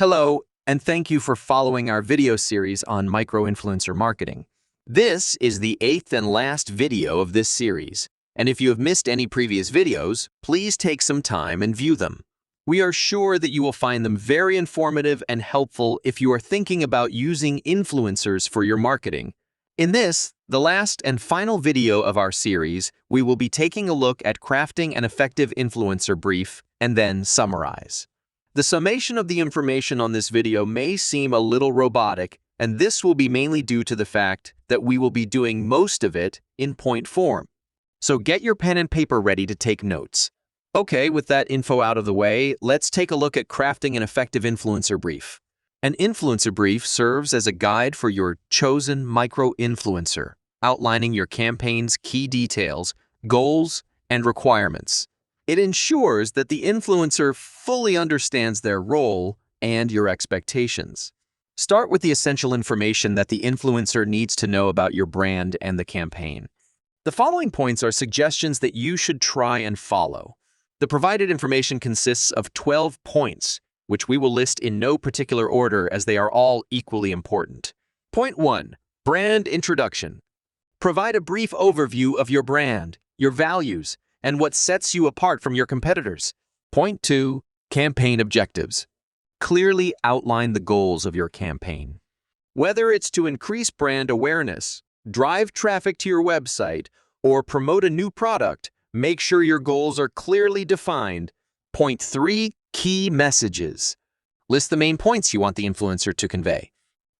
Hello, and thank you for following our video series on micro-influencer marketing. This is the 8th and last video of this series, and if you have missed any previous videos, please take some time and view them. We are sure that you will find them very informative and helpful if you are thinking about using influencers for your marketing. In this, the last and final video of our series, we will be taking a look at crafting an effective influencer brief and then summarize. The summation of the information on this video may seem a little robotic, and this will be mainly due to the fact that we will be doing most of it in point form. So get your pen and paper ready to take notes. Okay, with that info out of the way, let's take a look at crafting an effective influencer brief. An influencer brief serves as a guide for your chosen micro-influencer, outlining your campaign's key details, goals, and requirements. It ensures that the influencer fully understands their role and your expectations. Start with the essential information that the influencer needs to know about your brand and the campaign. The following points are suggestions that you should try and follow. The provided information consists of 12 points, which we will list in no particular order as they are all equally important. Point 1. Brand introduction. Provide a brief overview of your brand, your values, and what sets you apart from your competitors. Point 2. Campaign objectives. Clearly outline the goals of your campaign. Whether it's to increase brand awareness, drive traffic to your website, or promote a new product, make sure your goals are clearly defined. Point 3. Key messages. List the main points you want the influencer to convey.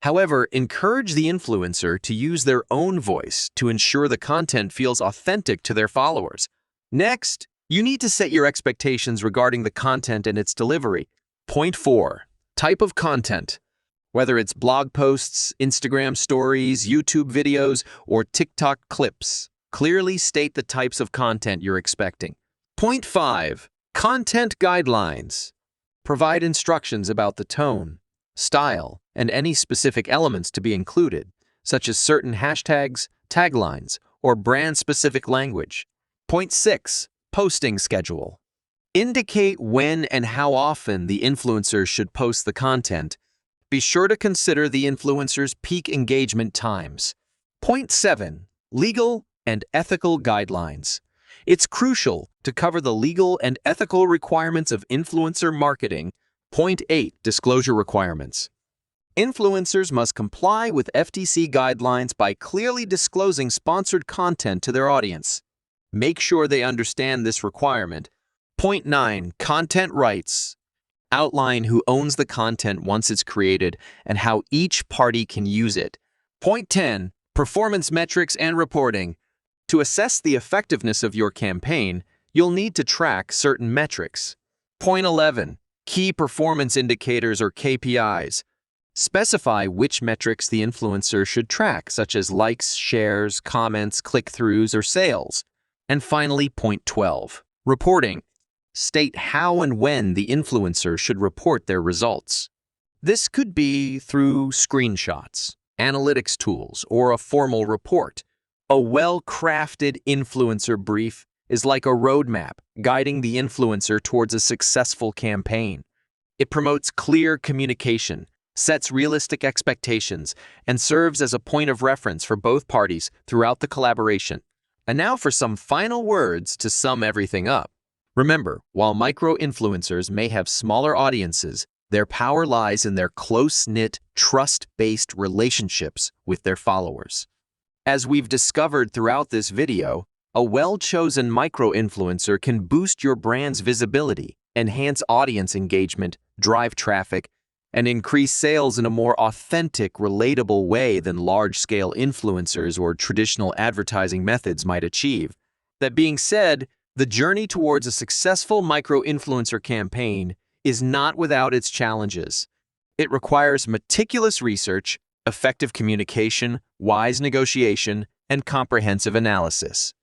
However, encourage the influencer to use their own voice to ensure the content feels authentic to their followers. Next, you need to set your expectations regarding the content and its delivery. Point 4. Type of content. Whether it's blog posts, Instagram stories, YouTube videos, or TikTok clips, clearly state the types of content you're expecting. Point 5. Content guidelines. Provide instructions about the tone, style, and any specific elements to be included, such as certain hashtags, taglines, or brand-specific language. Point 6. Posting schedule. Indicate when and how often the influencer should post the content. Be sure to consider the influencer's peak engagement times. Point 7. Legal and ethical guidelines. It's crucial to cover the legal and ethical requirements of influencer marketing. Point 8. Disclosure requirements. Influencers must comply with FTC guidelines by clearly disclosing sponsored content to their audience. Make sure they understand this requirement. Point 9. Content rights. Outline who owns the content once it's created and how each party can use it. Point 10. Performance metrics and reporting. To assess the effectiveness of your campaign, you'll need to track certain metrics. Point 11. Key performance indicators or KPIs. Specify which metrics the influencer should track, such as likes, shares, comments, click-throughs, or sales. And finally, point 12. Reporting. State how and when the influencer should report their results. This could be through screenshots, analytics tools, or a formal report. A well-crafted influencer brief is like a roadmap guiding the influencer towards a successful campaign. It promotes clear communication, sets realistic expectations, and serves as a point of reference for both parties throughout the collaboration. And now for some final words to sum everything up. Remember, while micro-influencers may have smaller audiences, their power lies in their close-knit, trust-based relationships with their followers. As we've discovered throughout this video, a well-chosen micro-influencer can boost your brand's visibility, enhance audience engagement, drive traffic, and increase sales in a more authentic, relatable way than large-scale influencers or traditional advertising methods might achieve. That being said, the journey towards a successful micro-influencer campaign is not without its challenges. It requires meticulous research, effective communication, wise negotiation, and comprehensive analysis.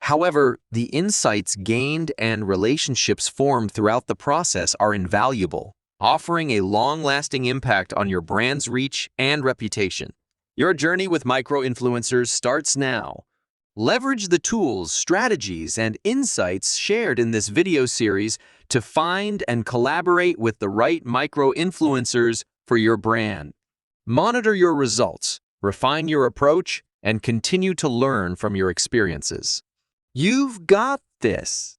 However, the insights gained and relationships formed throughout the process are invaluable, offering a long-lasting impact on your brand's reach and reputation. Your journey with micro-influencers starts now. Leverage the tools, strategies, and insights shared in this video series to find and collaborate with the right micro-influencers for your brand. Monitor your results, refine your approach, and continue to learn from your experiences. You've got this!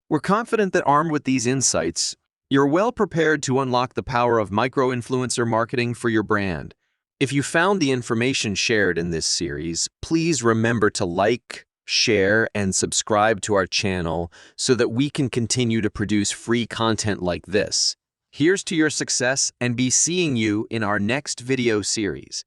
We're confident that armed with these insights, you're well prepared to unlock the power of micro-influencer marketing for your brand. If you found the information shared in this series, please remember to like, share, and subscribe to our channel so that we can continue to produce free content like this. Here's to your success, and be seeing you in our next video series.